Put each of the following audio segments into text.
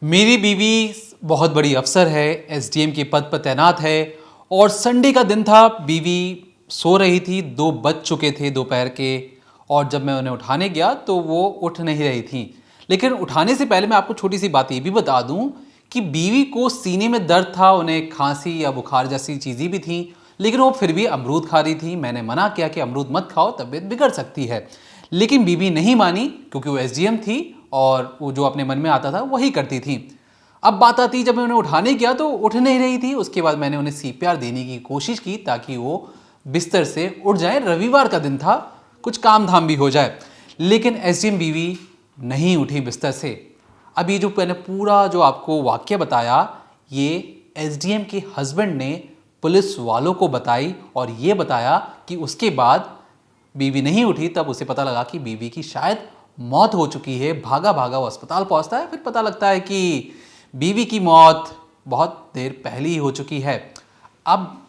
मेरी बीवी बहुत बड़ी अफसर है, एसडीएम के पद पर तैनात है और संडे का दिन था। बीवी सो रही थी, 2 बज चुके थे दोपहर के। और जब मैं उन्हें उठाने गया तो वो उठ नहीं रही थी। लेकिन उठाने से पहले मैं आपको छोटी सी बात ये भी बता दूं कि बीवी को सीने में दर्द था, उन्हें खांसी या बुखार जैसी चीज़ें भी थी, लेकिन वो फिर भी अमरूद खा रही थी। मैंने मना किया कि अमरूद मत खाओ, तबीयत बिगड़ सकती है, लेकिन बीवी नहीं मानी क्योंकि वो एसडीएम थी और वो जो अपने मन में आता था वही करती थी। अब बात आती, जब मैं उन्हें उठाने गया तो उठ नहीं रही थी। उसके बाद मैंने उन्हें सीपीआर देने की कोशिश की ताकि वो बिस्तर से उठ जाए। रविवार का दिन था, कुछ काम धाम भी हो जाए, लेकिन एसडीएम बीवी नहीं उठी बिस्तर से। अब ये जो मैंने पूरा जो आपको वाक्य बताया, ये एसडीएम के हस्बैंड ने पुलिस वालों को बताई और ये बताया कि उसके बाद बीवी नहीं उठी। तब उसे पता लगा कि बीवी की शायद मौत हो चुकी है। भागा भागा वो अस्पताल पहुंचता है, फिर पता लगता है कि बीवी की मौत बहुत देर पहले ही हो चुकी है। अब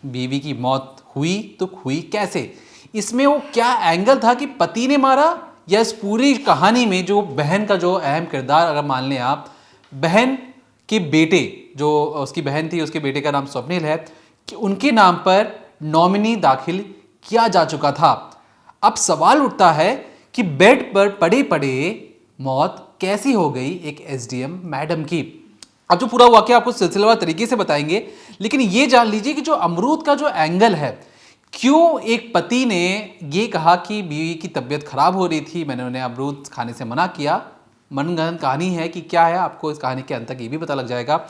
बीवी की मौत हुई तो हुई कैसे? इसमें वो क्या एंगल था कि पति ने मारा, या इस पूरी कहानी में जो बहन का जो अहम किरदार, अगर मान लें आप, बहन के बेटे, जो उसकी बहन थी, उसके बेटे का नाम स्वप्निल है, कि उनके नाम पर नॉमिनी दाखिल किया जा चुका था। अब सवाल उठता है कि बेड पर पड़े पड़े मौत कैसी हो गई एक एसडीएम मैडम की। अब जो पूरा वाकया आपको सिलसिलेवार तरीके से बताएंगे, लेकिन ये जान लीजिए कि जो अमरूद का जो एंगल है, क्यों एक पति ने ये कहा कि बीवी की तबीयत खराब हो रही थी, मैंने उन्हें अमरूद खाने से मना किया। मनगढ़ंत कहानी है कि क्या है, आपको इस कहानी के अंत तक ये भी पता लग जाएगा।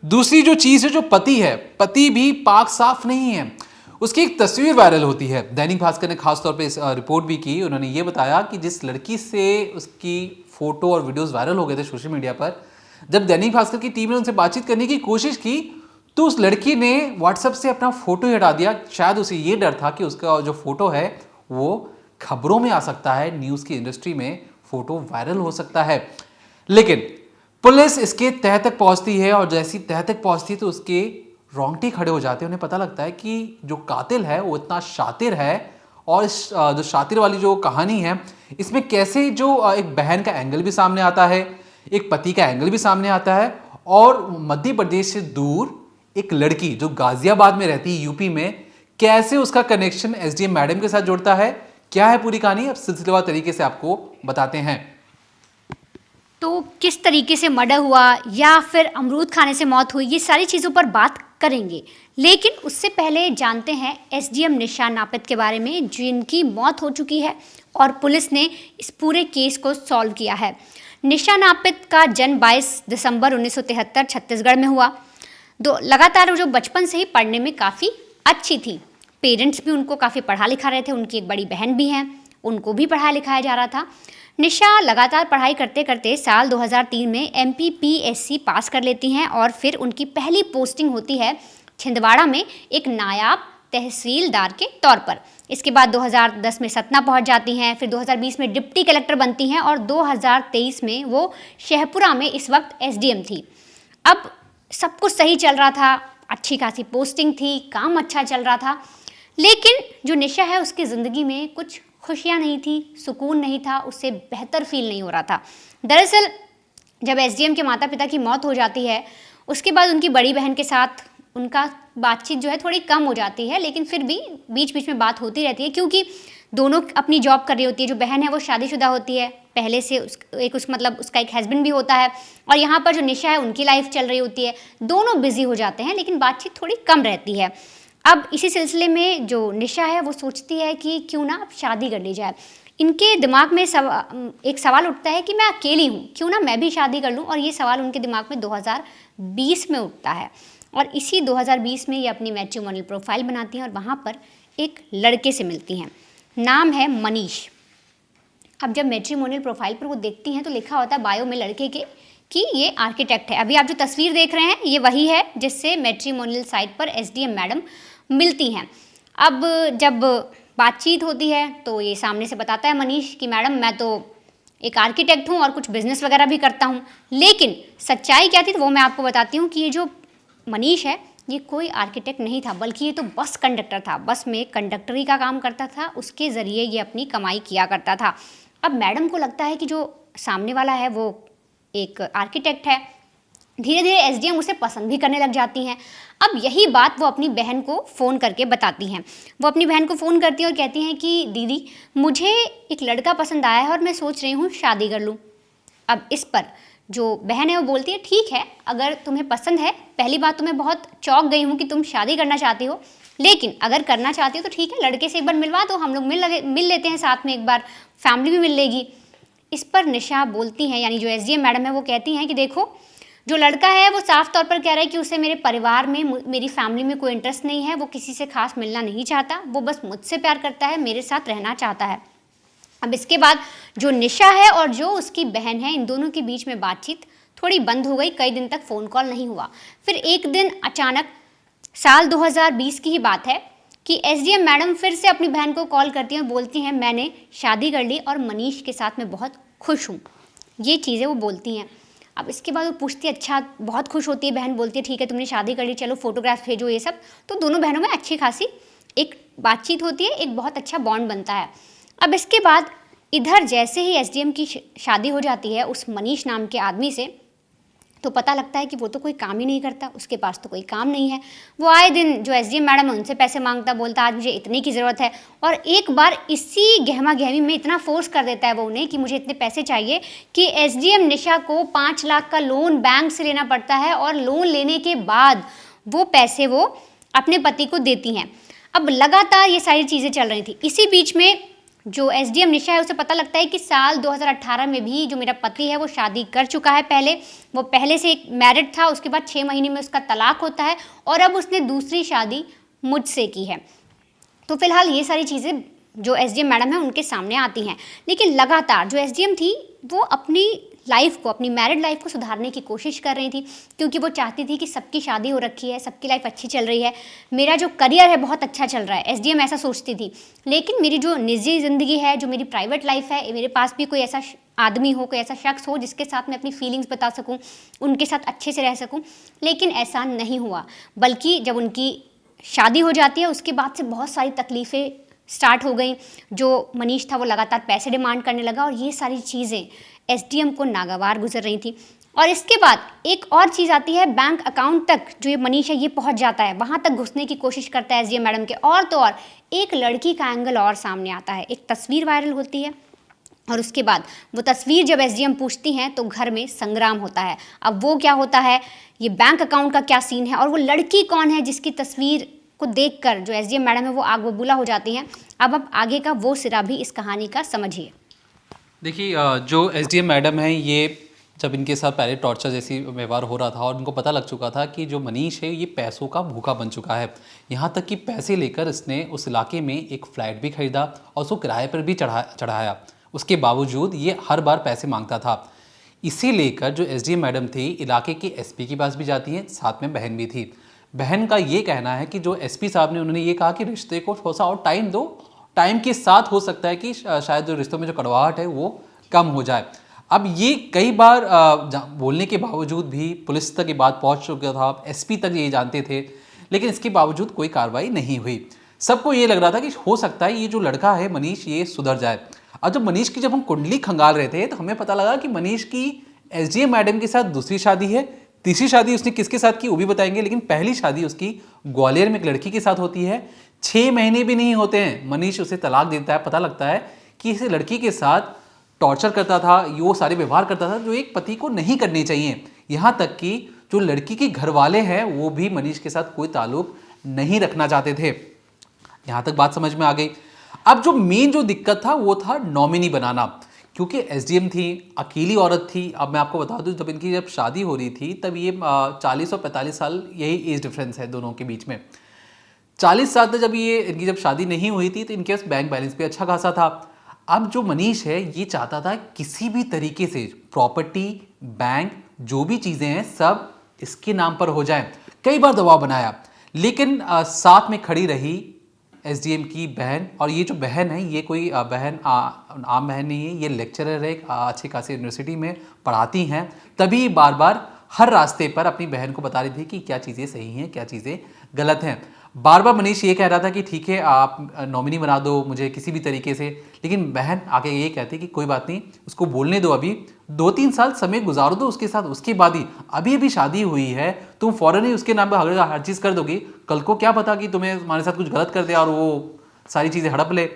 दूसरी जो चीज़ है, जो पति है, पति भी पाक साफ नहीं है। उसकी एक तस्वीर वायरल होती है, दैनिक भास्कर ने खासतौर पे इस रिपोर्ट भी की। उन्होंने ये बताया कि जिस लड़की से उसकी फोटो और वीडियोस वायरल हो गए थे सोशल मीडिया पर, जब दैनिक भास्कर की टीम ने उनसे बातचीत करने की कोशिश की तो उस लड़की ने व्हाट्सएप से अपना फोटो हटा दिया। शायद उसे ये डर था कि उसका जो फोटो है वो खबरों में आ सकता है, न्यूज़ की इंडस्ट्री में फोटो वायरल हो सकता है। लेकिन पुलिस इसके तह तक पहुंचती है और जैसी तह तक पहुंचती है तो उसके रोंगटे खड़े हो जाते हैं। उन्हें पता लगता है कि जो कातिल है वो इतना शातिर है, और इस जो शातिर वाली जो कहानी है, इसमें कैसे जो एक बहन का एंगल भी सामने आता है, एक पति का एंगल भी सामने आता है, और मध्य प्रदेश से दूर एक लड़की जो गाजियाबाद में रहती है, यूपी में, कैसे उसका कनेक्शन एसडीएम मैडम के साथ जुड़ता है। क्या है पूरी कहानी, अब सिलसिलेवार तरीके से आपको बताते हैं। तो किस तरीके से मर्डर हुआ या फिर अमरूद खाने से मौत हुई, ये सारी चीज़ों पर बात करेंगे। लेकिन उससे पहले जानते हैं एसडीएम निशा नापित के बारे में, जिनकी मौत हो चुकी है और पुलिस ने इस पूरे केस को सॉल्व किया है। निशा नापित का जन्म 22 दिसंबर 1973 छत्तीसगढ़ में हुआ। लगातार जो बचपन से ही पढ़ने में काफ़ी अच्छी थी। पेरेंट्स भी उनको काफ़ी पढ़ा लिखा रहे थे। उनकी एक बड़ी बहन भी हैं, उनको भी पढ़ाया लिखाया जा रहा था। निशा लगातार पढ़ाई करते करते साल 2003 में एमपीपीएससी पास कर लेती हैं और फिर उनकी पहली पोस्टिंग होती है छिंदवाड़ा में एक नायाब तहसीलदार के तौर पर। इसके बाद 2010 में सतना पहुंच जाती हैं, फिर 2020 में डिप्टी कलेक्टर बनती हैं और 2023 में वो शहपुरा में इस वक्त एसडीएम थी। अब सब कुछ सही चल रहा था, अच्छी खासी पोस्टिंग थी, काम अच्छा चल रहा था, लेकिन जो निशा है उसकी ज़िंदगी में कुछ खुशियाँ नहीं थी, सुकून नहीं था, उससे बेहतर फील नहीं हो रहा था। दरअसल जब एसडीएम के माता पिता की मौत हो जाती है, उसके बाद उनकी बड़ी बहन के साथ उनका बातचीत जो है थोड़ी कम हो जाती है, लेकिन फिर भी बीच बीच में बात होती रहती है, क्योंकि दोनों अपनी जॉब कर रही होती है। जो बहन है वो शादीशुदा होती है पहले से, उसका एक हस्बैंड भी होता है, और यहाँ पर जो निशा है उनकी लाइफ चल रही होती है। दोनों बिजी हो जाते हैं, लेकिन बातचीत थोड़ी कम रहती है। अब इसी सिलसिले में जो निशा है वो सोचती है कि क्यों ना अब शादी कर ली जाए। इनके दिमाग में एक सवाल उठता है कि मैं अकेली हूँ, क्यों ना मैं भी शादी कर लूँ। और ये सवाल उनके दिमाग में 2020 में उठता है, और इसी 2020 में ये अपनी मैट्रिमोनियल प्रोफाइल बनाती हैं और वहाँ पर एक लड़के से मिलती हैं। नाम है मनीष। अब जब मैट्रिमोनियल प्रोफाइल पर वो देखती हैं तो लिखा होता है बायो में लड़के के कि ये आर्किटेक्ट है। अभी आप जो तस्वीर देख रहे हैं ये वही है जिससे मैट्रिमोनियल साइट पर एसडीएम मैडम मिलती हैं। अब जब बातचीत होती है तो ये सामने से बताता है मनीष कि मैडम मैं तो एक आर्किटेक्ट हूँ और कुछ बिजनेस वगैरह भी करता हूँ। लेकिन सच्चाई क्या थी तो वो मैं आपको बताती हूँ कि ये जो मनीष है ये कोई आर्किटेक्ट नहीं था, बल्कि ये तो बस कंडक्टर था। बस में कंडक्टरी का काम करता था, उसके ज़रिए ये अपनी कमाई किया करता था। अब मैडम को लगता है कि जो सामने वाला है वो एक आर्किटेक्ट है। धीरे धीरे एसडीएम उसे पसंद भी करने लग जाती हैं। अब यही बात वो अपनी बहन को फ़ोन करके बताती हैं। वो अपनी बहन को फ़ोन करती हैं और कहती हैं कि दीदी, मुझे एक लड़का पसंद आया है और मैं सोच रही हूँ शादी कर लूँ। अब इस पर जो बहन है वो बोलती है, ठीक है, अगर तुम्हें पसंद है, पहली बात तो मैं बहुत चौंक गई हूँ कि तुम शादी करना चाहती हो, लेकिन अगर करना चाहती हो तो ठीक है, लड़के से एक बार मिलवा दो, हम लोग मिल लेते हैं साथ में, एक बार फैमिली भी मिल लेगी। इस पर निशा बोलती हैं, यानी जो एसडीएम मैडम है वो कहती हैं कि देखो, जो लड़का है वो साफ तौर पर कह रहा है कि उसे मेरे परिवार में, मेरी फैमिली में कोई इंटरेस्ट नहीं है, वो किसी से खास मिलना नहीं चाहता, वो बस मुझसे प्यार करता है, मेरे साथ रहना चाहता है। अब इसके बाद जो निशा है और जो उसकी बहन है, इन दोनों के बीच में बातचीत थोड़ी बंद हो गई। कई दिन तक फ़ोन कॉल नहीं हुआ। फिर एक दिन अचानक साल 2020 की ही बात है कि एसडीएम मैडम फिर से अपनी बहन को कॉल करती हैं और बोलती हैं, मैंने शादी कर ली और मनीष के साथ मैं बहुत खुश हूँ। ये चीज़ें वो बोलती हैं। अब इसके बाद वो पूछती है, अच्छा, बहुत खुश होती है बहन, बोलती है ठीक है तुमने शादी कर ली, चलो फोटोग्राफ भेजो, ये सब। तो दोनों बहनों में अच्छी खासी एक बातचीत होती है, एक बहुत अच्छा बॉन्ड बनता है। अब इसके बाद इधर जैसे ही एसडीएम की शादी हो जाती है उस मनीष नाम के आदमी से, तो पता लगता है कि वो तो कोई काम ही नहीं करता, उसके पास तो कोई काम नहीं है। वो आए दिन जो एसडीएम मैडम है उनसे पैसे मांगता, बोलता आज मुझे इतने की ज़रूरत है, और एक बार इसी गहमा गहमी में इतना फोर्स कर देता है वो उन्हें कि मुझे इतने पैसे चाहिए कि एसडीएम निशा को 5 लाख का लोन बैंक से लेना पड़ता है, और लोन लेने के बाद वो पैसे वो अपने पति को देती हैं। अब लगातार ये सारी चीज़ें चल रही थी। इसी बीच में जो एसडीएम निशा है उसे पता लगता है कि साल 2018 में भी जो मेरा पति है वो शादी कर चुका है। वो पहले से एक मैरिड था, उसके बाद 6 महीने में उसका तलाक होता है, और अब उसने दूसरी शादी मुझसे की है। तो फिलहाल ये सारी चीज़ें जो एसडीएम मैडम है उनके सामने आती हैं। लेकिन लगातार जो एसडीएम थी वो अपनी लाइफ को, अपनी मैरिड लाइफ को सुधारने की कोशिश कर रही थी, क्योंकि वो चाहती थी कि सबकी शादी हो रखी है, सबकी लाइफ अच्छी चल रही है, मेरा जो करियर है बहुत अच्छा चल रहा है, एसडीएम ऐसा सोचती थी। लेकिन मेरी जो निजी ज़िंदगी है, जो मेरी प्राइवेट लाइफ है, मेरे पास भी कोई ऐसा आदमी हो, कोई ऐसा शख्स हो जिसके साथ मैं अपनी फीलिंग्स बता सकूं, उनके साथ अच्छे से रह सकूं। लेकिन ऐसा नहीं हुआ, बल्कि जब उनकी शादी हो जाती है उसके बाद से बहुत सारी तकलीफ़ें स्टार्ट हो गई। जो मनीष था वो लगातार पैसे डिमांड करने लगा, और ये सारी चीज़ें एसडीएम को नागवार गुजर रही थी। और इसके बाद एक और चीज़ आती है, बैंक अकाउंट तक जो ये मनीष है ये पहुंच जाता है, वहाँ तक घुसने की कोशिश करता है एसडीएम मैडम के। और तो और एक लड़की का एंगल और सामने आता है, एक तस्वीर वायरल होती है, और उसके बाद वो तस्वीर जब एसडीएम पूछती हैं तो घर में संग्राम होता है। अब वो क्या होता है, ये बैंक अकाउंट का क्या सीन है, और वो लड़की कौन है जिसकी तस्वीर को देखकर जो एसडीएम मैडम है वो आग बबूला हो जाती हैं। अब आप आगे का वो सिरा भी इस कहानी का समझिए। देखिए, जो एसडीएम मैडम है, ये जब इनके साथ पहले टॉर्चर जैसी व्यवहार हो रहा था और उनको पता लग चुका था कि जो मनीष है ये पैसों का भूखा बन चुका है, यहाँ तक कि पैसे लेकर इसने उस इलाके में एक फ्लैट भी खरीदा और उसको किराए पर भी चढ़ाया। उसके बावजूद ये हर बार पैसे मांगता था। इसे लेकर जो एसडीएम मैडम थी इलाके के एसपी के पास भी जाती हैं, साथ में बहन भी थी। बहन का ये कहना है कि जो एसपी साहब ने, उन्होंने ये कहा कि रिश्ते को थोड़ा सा और टाइम दो, टाइम के साथ हो सकता है कि शायद जो रिश्तों में जो कड़वाहट है वो कम हो जाए। अब ये कई बार बोलने के बावजूद भी पुलिस तक ये बात पहुंच चुका था, एसपी तक ये जानते थे, लेकिन इसके बावजूद कोई कार्रवाई नहीं हुई। सबको ये लग रहा था कि हो सकता है ये जो लड़का है मनीष ये सुधर जाए। अब जब मनीष की हम कुंडली खंगाल रहे थे तो हमें पता लगा कि मनीष की एसडीएम मैडम के साथ दूसरी शादी है, तीसरी शादी उसने किसके साथ की वो भी बताएंगे, लेकिन पहली शादी उसकी ग्वालियर में एक लड़की के साथ होती है। 6 महीने भी नहीं होते हैं मनीष उसे तलाक देता है। पता लगता है कि इस लड़की के साथ टॉर्चर करता था, ये वो सारे व्यवहार करता था जो एक पति को नहीं करने चाहिए। यहाँ तक कि जो लड़की के घर वाले हैं वो भी मनीष के साथ कोई ताल्लुक नहीं रखना चाहते थे। यहाँ तक बात समझ में आ गई। अब जो मेन जो दिक्कत था वो था नॉमिनी बनाना, क्योंकि एसडीएम थी, अकेली औरत थी। अब मैं आपको बता दूं, जब शादी हो रही थी तब ये 40 और 45 साल यही एज डिफरेंस है दोनों के बीच में। 40 साल तक इनकी जब शादी नहीं हुई थी तो इनके पास बैंक बैलेंस भी अच्छा खासा था। अब जो मनीष है ये चाहता था किसी भी तरीके से प्रॉपर्टी, बैंक, जो भी चीज़ें हैं सब इसके नाम पर हो जाए। कई बार दबाव बनाया, लेकिन साथ में खड़ी रही एसडीएम की बहन। और ये जो बहन है ये कोई बहन आम बहन नहीं है, ये लेक्चरर है, अच्छी खासी यूनिवर्सिटी में पढ़ाती हैं। तभी बार बार हर रास्ते पर अपनी बहन को बता रही थी कि क्या चीज़ें सही हैं, क्या चीज़ें गलत हैं। बार बार मनीष ये कह रहा था कि ठीक है आप नॉमिनी बना दो मुझे किसी भी तरीके से, लेकिन बहन आगे ये कहती कि कोई बात नहीं, उसको बोलने दो, अभी 2-3 साल समय गुजारो दो उसके साथ, उसके बाद ही, अभी अभी शादी हुई है, तुम फौरन ही उसके नाम पर हर चीज़ कर दोगी, कल को क्या पता कि तुम्हारे साथ कुछ गलत कर दिया और वो सारी चीज़ें हड़प ले।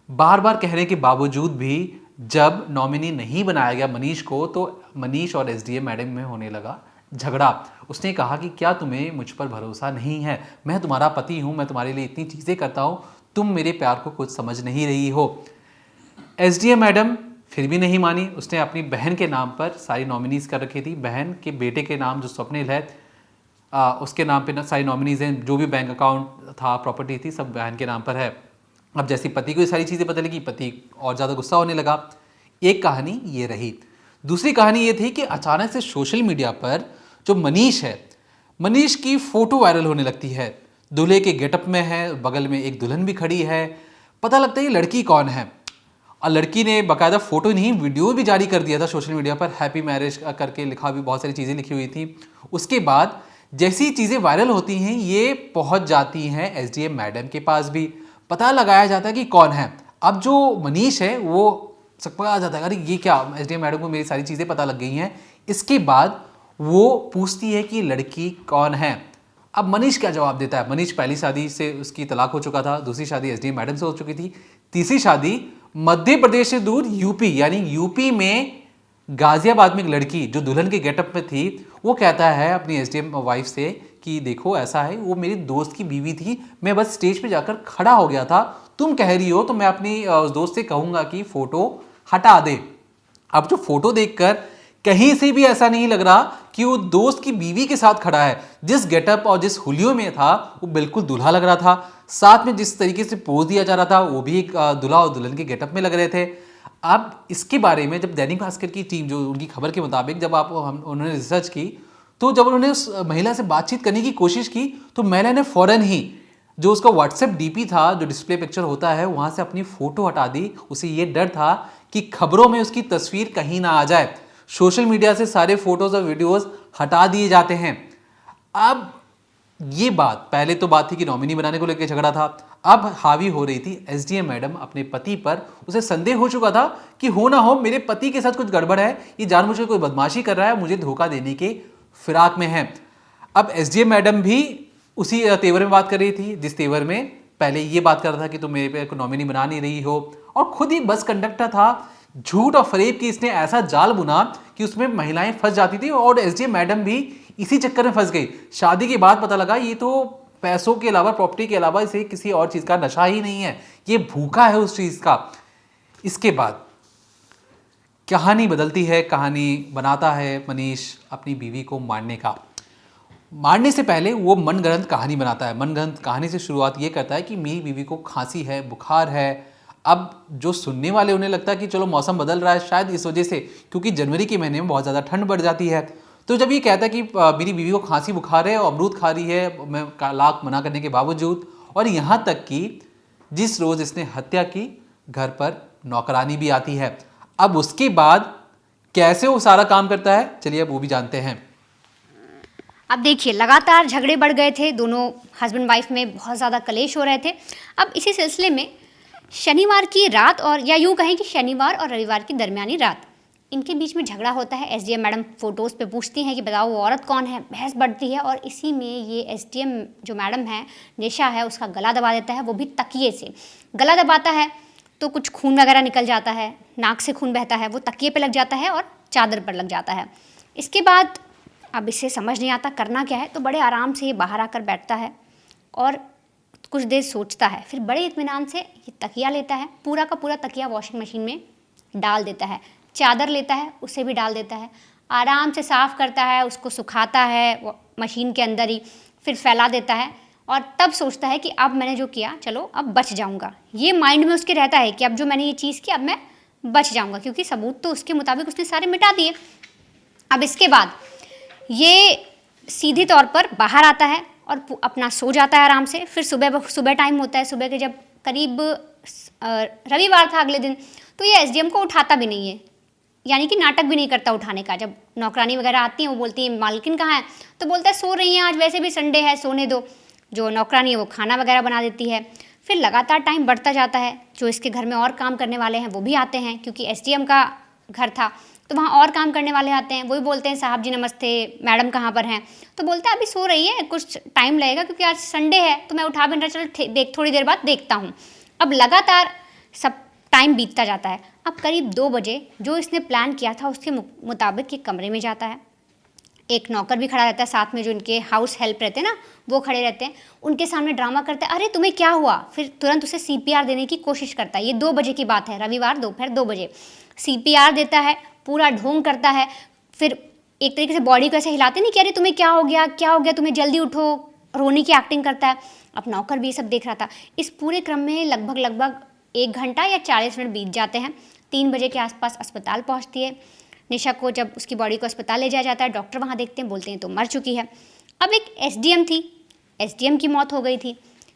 बार बार कहने के बावजूद भी जब नॉमिनी नहीं बनाया गया मनीष को, तो मनीष और एसडीएम मैडम में होने लगा झगड़ा। उसने कहा कि क्या तुम्हें मुझ पर भरोसा नहीं है, मैं तुम्हारा पति हूं, मैं तुम्हारे लिए इतनी चीज़ें करता हूं, तुम मेरे प्यार को कुछ समझ नहीं रही हो। एसडीएम मैडम फिर भी नहीं मानी। उसने अपनी बहन के नाम पर सारी नॉमिनीज कर रखी थी, बहन के बेटे के नाम जो स्वप्निल है उसके नाम पे सारी नॉमिनीज हैं, जो भी बैंक अकाउंट था, प्रॉपर्टी थी, सब बहन के नाम पर है। अब जैसी पति को ये सारी चीज़ें पता लगी, पति और ज़्यादा गुस्सा होने लगा। एक कहानी ये रही। दूसरी कहानी ये थी कि अचानक से सोशल मीडिया पर जो मनीष है, मनीष की फ़ोटो वायरल होने लगती है, दूल्हे के गेटअप में है, बगल में एक दुल्हन भी खड़ी है। पता लगता है ये लड़की कौन है, और लड़की ने बाकायदा फ़ोटो नहीं वीडियो भी जारी कर दिया था सोशल मीडिया पर, हैप्पी मैरिज करके लिखा, भी बहुत सारी चीज़ें लिखी हुई थी। उसके बाद जैसी चीज़ें वायरल होती हैं ये पहुंच जाती हैं एसडीएम मैडम के पास भी, पता लगाया जाता है कि कौन है। अब जो मनीष है वो सबको आ जाता है, अरे ये क्या, एसडीएम मैडम को मेरी सारी चीज़ें पता लग गई हैं। इसके बाद वो पूछती है कि लड़की कौन है। अब मनीष क्या जवाब देता है? मनीष पहली शादी से उसकी तलाक हो चुका था, दूसरी शादी एसडीएम मैडम से हो चुकी थी, तीसरी शादी मध्य प्रदेश से दूर यूपी, यानी यूपी में गाजियाबाद में एक लड़की जो दुल्हन के गेटअप में थी, वो कहता है अपनी एसडीएम वाइफ से कि देखो ऐसा है, वो मेरी दोस्त की बीवी थी, मैं बस स्टेज पे जाकर खड़ा हो गया था, तुम कह रही हो तो मैं अपनी उस दोस्त से कहूंगा कि फोटो हटा दे। अब जो फोटो देखकर कहीं से भी ऐसा नहीं लग रहा कि वो दोस्त की बीवी के साथ खड़ा है। जिस गेटअप और जिस हुलियो में था वो बिल्कुल दूल्हा लग रहा था, साथ में जिस तरीके से पोज दिया जा रहा था वो भी एक दूल्हा और दुल्हन के गेटअप में लग रहे थे। अब इसके बारे में जब दैनिक भास्कर की टीम, जो उनकी खबर के मुताबिक जब उन्होंने रिसर्च की, तो जब उन्होंने उस महिला से बातचीत करने की कोशिश की तो महिला ने फौरन ही जो उसका व्हाट्सएप डीपी था, जो डिस्प्ले पिक्चर होता है, वहां से अपनी फोटो हटा दी। उसे ये डर था कि खबरों में उसकी तस्वीर कहीं ना आ जाए। सोशल मीडिया से सारे फोटोज और वीडियोस हटा दिए जाते हैं। अब ये बात, पहले तो बात थी कि नॉमिनी बनाने को लेकर झगड़ा था, अब हावी हो रही थी एसडीएम मैडम अपने पति पर। उसे संदेह हो चुका था कि हो ना हो मेरे पति के साथ कुछ गड़बड़ है, ये जानबूझकर कोई बदमाशी कर रहा है, मुझे धोखा देने के फिराक में है। अब एसडीएम मैडम भी उसी तेवर में बात कर रही थी जिस तेवर में पहले ये बात कर रहा था कि तुम मेरे पे नॉमिनी बना नहीं रही हो, और खुद ही बस कंडक्टर था। झूठ और फरेब की इसने ऐसा जाल बुना कि उसमें महिलाएं फंस जाती थी, और एसडीएम मैडम भी इसी चक्कर में फंस गई। शादी के बाद पता लगा ये तो पैसों के अलावा, प्रॉपर्टी के अलावा इसे किसी और चीज का नशा ही नहीं है, ये भूखा है उस चीज का। इसके बाद कहानी बदलती है, कहानी बनाता है मनीष अपनी बीवी को मारने का। मारने से पहले वो मनगढ़ंत कहानी बनाता है। मनगढ़ंत कहानी से शुरुआत ये करता है कि मेरी बीवी को खांसी है, बुखार है। अब जो सुनने वाले उन्हें लगता है कि चलो मौसम बदल रहा है, शायद इस वजह से, क्योंकि जनवरी के महीने में बहुत ज़्यादा ठंड बढ़ जाती है। तो जब ये कहता है कि मेरी बीवी को खांसी बुखार है और अमरूद खा रही है, मैं लाख मना करने के बावजूद, और यहाँ तक कि जिस रोज़ इसने हत्या की घर पर नौकरानी भी आती है। अब उसके बाद कैसे वो सारा काम करता है, चलिए अब वो भी जानते हैं। अब देखिए, लगातार झगड़े बढ़ गए थे, दोनों हस्बैंड वाइफ में बहुत ज़्यादा कलेश हो रहे थे। अब इसी सिलसिले में शनिवार की रात, और या यूँ कहें कि शनिवार और रविवार की दरमियानी रात, इनके बीच में झगड़ा होता है। एसडीएम मैडम फ़ोटोज़ पे पूछती हैं कि बताओ वो औरत कौन है, बहस बढ़ती है, और इसी में ये एसडीएम जो मैडम है, निशा है, उसका गला दबा देता है, वो भी तकिए से। गला दबाता है तो कुछ खून वगैरह निकल जाता है, नाक से खून बहता है, वो तकिए पे लग जाता है और चादर पर लग जाता है। इसके बाद अब इसे समझ नहीं आता करना क्या है, तो बड़े आराम से ये बाहर आकर बैठता है और कुछ देर सोचता है। फिर बड़े इत्मीनान से ये तकिया लेता है, पूरा का पूरा तकिया वॉशिंग मशीन में डाल देता है, चादर लेता है, उसे भी डाल देता है, आराम से साफ़ करता है, उसको सुखाता है मशीन के अंदर ही, फिर फैला देता है, और तब सोचता है कि अब मैंने जो किया, चलो अब बच जाऊंगा। ये माइंड में उसके रहता है कि अब जो मैंने ये चीज़ की, अब मैं बच जाऊंगा, क्योंकि सबूत तो उसके मुताबिक उसने सारे मिटा दिए। अब इसके बाद ये सीधे तौर पर बाहर आता है और अपना सो जाता है आराम से। फिर सुबह टाइम होता है, सुबह के जब करीब रविवार था अगले दिन, तो ये एसडीएम को उठाता भी नहीं है, यानी कि नाटक भी नहीं करता उठाने का। जब नौकरानी वगैरह आती हैं, वो बोलती है मालकिन कहाँ है, तो बोलता है सो रही हैं, आज वैसे भी संडे है, सोने दो। जो नौकरानी है वो खाना वगैरह बना देती है। फिर लगातार टाइम बढ़ता जाता है, जो इसके घर में और काम करने वाले हैं वो भी आते हैं, क्योंकि एसडीएम का घर था तो वहाँ और काम करने वाले आते हैं, वो भी बोलते हैं साहब जी नमस्ते, मैडम कहाँ पर हैं? तो बोलते हैं अभी सो रही है, कुछ टाइम लगेगा क्योंकि आज संडे है, तो मैं उठा भी नहीं रहा, चलो थोड़ी देर बाद देखता हूँ। अब लगातार सब टाइम बीतता जाता है। अब करीब 2 बजे जो इसने प्लान किया था उसके मुताबिक ये कमरे में जाता है। एक नौकर भी खड़ा रहता है साथ में, जो इनके हाउस हेल्प रहते हैं ना, वो खड़े रहते हैं, उनके सामने ड्रामा करते हैं, अरे तुम्हें क्या हुआ? फिर तुरंत उसे CPR देने की कोशिश करता है। ये 2 बजे की बात है, रविवार दोपहर 2 बजे। CPR देता है, पूरा ढोंग करता है, फिर एक तरीके से बॉडी को ऐसे हिलाते नहीं कि अरे तुम्हें क्या हो गया, क्या हो गया, तुम्हें जल्दी उठो, रोने की एक्टिंग करता है। अब नौकर भी ये सब देख रहा था। इस पूरे क्रम में लगभग 1 घंटा या 40 मिनट बीत जाते हैं। 3 बजे के आसपास अस्पताल पहुंचती है निशा को। जब उसकी बॉडी को अस्पताल ले जाया जाता है, डॉक्टर वहाँ देखते हैं, बोलते हैं तो मर चुकी है। अब एक SDM थी, SDM की मौत हो गई थी।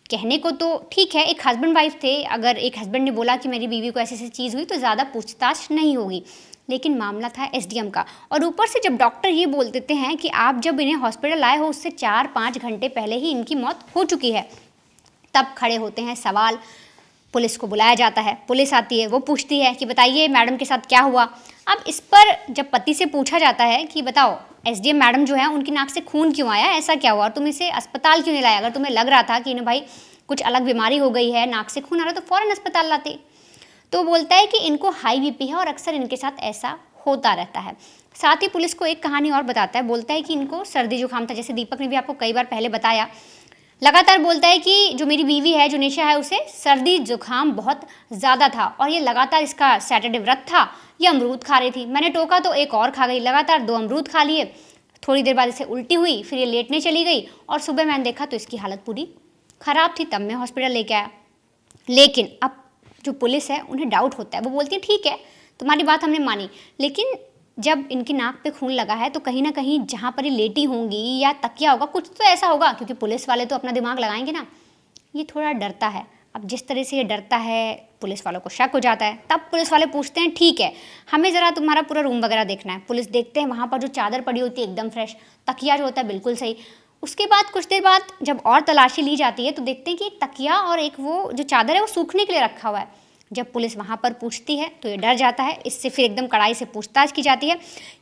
कहने को तो ठीक है, एक हस्बैंड वाइफ थे, अगर एक हस्बैंड ने बोला कि मेरी बीवी को ऐसी ऐसी चीज़ हुई तो ज़्यादा पूछताछ नहीं होगी, लेकिन मामला था SDM का। और ऊपर से जब डॉक्टर ये बोल देते हैं कि आप जब इन्हें हॉस्पिटल लाए हो उससे 4-5 घंटे पहले ही इनकी मौत हो चुकी है, तब खड़े होते हैं सवाल। पुलिस को बुलाया जाता है, पुलिस आती है, वो पूछती है कि बताइए मैडम के साथ क्या हुआ। अब इस पर जब पति से पूछा जाता है कि बताओ SDM मैडम जो है उनकी नाक से खून क्यों आया, ऐसा क्या हुआ, और तुम इसे अस्पताल क्यों नहीं लाया? अगर तुम्हें लग रहा था कि इन्हें भाई कुछ अलग बीमारी हो गई है, नाक से खून आ रहा है, तो फ़ौरन अस्पताल लाते। तो बोलता है कि इनको हाई BP है और अक्सर इनके साथ ऐसा होता रहता है। साथ ही पुलिस को एक कहानी और बताता है, बोलता है कि इनको सर्दी जुकाम था, जैसे दीपक ने भी आपको कई बार पहले बताया। लगातार बोलता है कि जो मेरी बीवी है, जो निशा है, उसे सर्दी जुकाम बहुत ज़्यादा था और ये लगातार इसका सैटरडे व्रत था, ये अमरूद खा रही थी। मैंने टोका तो एक और खा गई, लगातार 2 अमरूद खा लिए। थोड़ी देर बाद इसे उल्टी हुई, फिर ये लेटने चली गई और सुबह मैंने देखा तो इसकी हालत पूरी ख़राब थी, तब मैं हॉस्पिटल लेके आया। लेकिन अब जो पुलिस है उन्हें डाउट होता है, वो बोलती है ठीक है तुम्हारी बात हमने मानी, लेकिन जब इनकी नाक पे खून लगा है तो कहीं ना कहीं जहाँ पर ये लेटी होंगी या तकिया होगा, कुछ तो ऐसा होगा, क्योंकि पुलिस वाले तो अपना दिमाग लगाएंगे ना। ये थोड़ा डरता है। अब जिस तरह से ये डरता है, पुलिस वालों को शक हो जाता है। तब पुलिस वाले पूछते हैं ठीक है हमें ज़रा तुम्हारा पूरा रूम वगैरह देखना है। पुलिस देखते हैं, वहाँ पर जो चादर पड़ी होती है एकदम फ्रेश, तकिया जो होता है बिल्कुल सही। उसके बाद कुछ देर बाद जब और तलाशी ली जाती है तो देखते हैं कि एक तकिया और एक वो जो चादर है वो सूखने के लिए रखा हुआ है। जब पुलिस वहाँ पर पूछती है तो ये डर जाता है। इससे फिर एकदम कड़ाई से पूछताछ की जाती है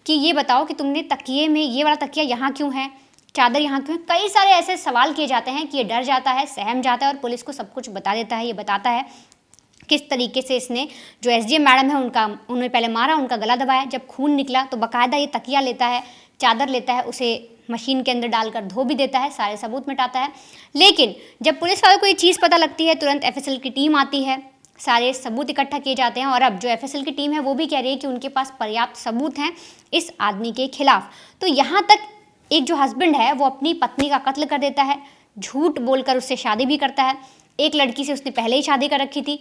कि ये बताओ कि तुमने तकिए में ये वाला तकिया यहाँ क्यों है, चादर यहाँ क्यों है। कई सारे ऐसे सवाल किए जाते हैं कि ये डर जाता है, सहम जाता है और पुलिस को सब कुछ बता देता है। ये बताता है किस तरीके से इसने जो SDM मैडम है उन्हें पहले मारा, उनका गला दबाया, जब खून निकला तो बाकायदा ये तकिया लेता है, चादर लेता है, उसे मशीन के अंदर डालकर धो भी देता है, सारे सबूत मिटाता है। लेकिन जब पुलिस वालों को ये चीज़ पता लगती है, तुरंत FSL की टीम आती है, सारे सबूत इकट्ठा किए जाते हैं और अब जो FSL की टीम है वो भी कह रही है कि उनके पास पर्याप्त सबूत हैं इस आदमी के खिलाफ। तो यहाँ तक एक जो हस्बैंड है वो अपनी पत्नी का कत्ल कर देता है, झूठ बोलकर उससे शादी भी करता है। एक लड़की से उसने पहले ही शादी कर रखी थी,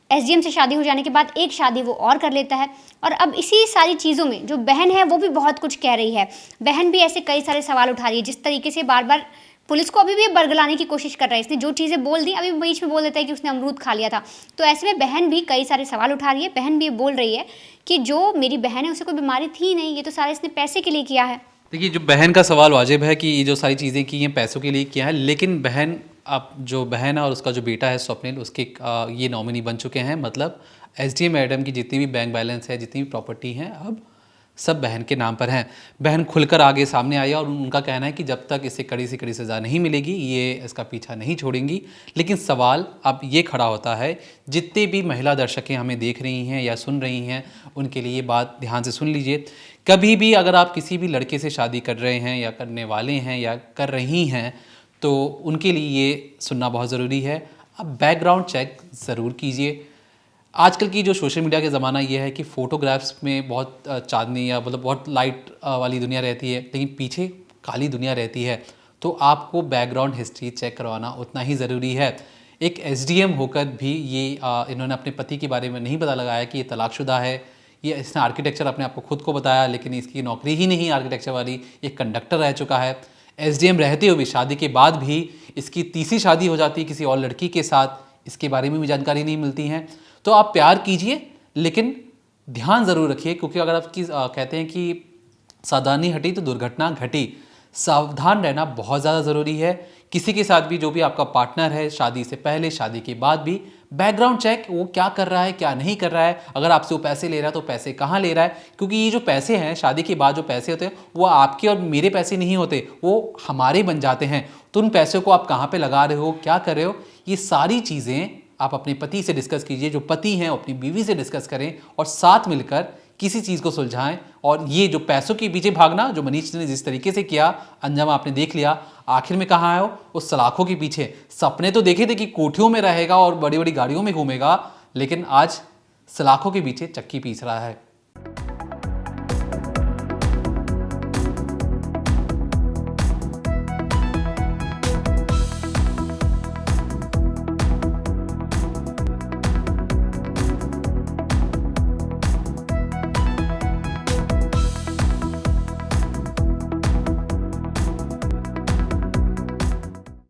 SDM से शादी हो जाने के बाद एक शादी वो और कर लेता है। और अब इसी सारी चीज़ों में जो बहन है वो भी बहुत कुछ कह रही है। बहन भी ऐसे कई सारे सवाल उठा रही है, जिस तरीके से बार बार पुलिस को अभी भी बरगलाने की कोशिश कर रहा है। इसने जो चीज़ें बोल दी अभी बीच में बोल देता है कि उसने अमरूद खा लिया था। तो ऐसे में बहन भी कई सारे सवाल उठा रही है। बहन भी बोल रही है कि जो मेरी बहन है उसे कोई बीमारी थी नहीं, ये तो सारा इसने पैसे के लिए किया है। देखिए, जो बहन का सवाल वाजिब है कि ये जो सारी चीज़ें की हैं पैसों के लिए किया है, लेकिन बहन, अब जो बहन है और उसका जो बेटा है स्वप्निल, उसके ये नॉमिनी बन चुके हैं। मतलब SDM मैडम की जितनी भी बैंक बैलेंस है, जितनी भी प्रॉपर्टी हैं, अब सब बहन के नाम पर हैं। बहन खुलकर आगे सामने आई और उनका कहना है कि जब तक इसे कड़ी से कड़ी सज़ा नहीं मिलेगी ये इसका पीछा नहीं छोड़ेंगी। लेकिन सवाल अब ये खड़ा होता है, जितने भी महिला दर्शकें हमें देख रही हैं या सुन रही हैं, उनके लिए ये बात ध्यान से सुन लीजिए। कभी भी अगर आप किसी भी लड़के से शादी कर रहे हैं या करने वाले हैं या कर रही हैं, तो उनके लिए ये सुनना बहुत ज़रूरी है। अब बैकग्राउंड चेक ज़रूर कीजिए। आजकल की जो सोशल मीडिया का ज़माना ये है कि फ़ोटोग्राफ्स में बहुत चांदनी या मतलब बहुत लाइट वाली दुनिया रहती है, लेकिन पीछे काली दुनिया रहती है। तो आपको बैकग्राउंड हिस्ट्री चेक करवाना उतना ही ज़रूरी है। एक SDM होकर भी ये इन्होंने अपने पति के बारे में नहीं पता लगाया कि ये तलाकशुदा है। ये इसने आर्किटेक्चर अपने आप को खुद को बताया, लेकिन इसकी नौकरी ही नहीं आर्किटेक्चर वाली, ये कंडक्टर रह चुका है। SDM रहते हुए शादी के बाद भी इसकी तीसरी शादी हो जाती है किसी और लड़की के साथ, इसके बारे में भी जानकारी नहीं मिलती हैं। तो आप प्यार कीजिए, लेकिन ध्यान ज़रूर रखिए, क्योंकि अगर आपकी कहते हैं कि सावधानी हटी तो दुर्घटना घटी। सावधान रहना बहुत ज़्यादा ज़रूरी है। किसी के साथ भी, जो भी आपका पार्टनर है, शादी से पहले शादी के बाद भी बैकग्राउंड चेक, वो क्या कर रहा है क्या नहीं कर रहा है, अगर आपसे वो पैसे ले रहा है तो पैसे कहाँ ले रहा है, क्योंकि ये जो पैसे हैं शादी के बाद जो पैसे होते हैं वो आपके और मेरे पैसे नहीं होते, वो हमारे बन जाते हैं। तो उन पैसों को आप कहाँ पे लगा रहे हो, क्या कर रहे हो, ये सारी चीज़ें आप अपने पति से डिस्कस कीजिए, जो पति हैं अपनी बीवी से डिस्कस करें और साथ मिलकर किसी चीज़ को सुलझाएं। और ये जो पैसों के पीछे भागना, जो मनीष ने जिस तरीके से किया, अंजाम आपने देख लिया, आखिर में कहाँ आए हो, उस सलाखों के पीछे। सपने तो देखे थे कि कोठियों में रहेगा और बड़ी बड़ी गाड़ियों में घूमेगा, लेकिन आज सलाखों के पीछे चक्की पीस रहा है।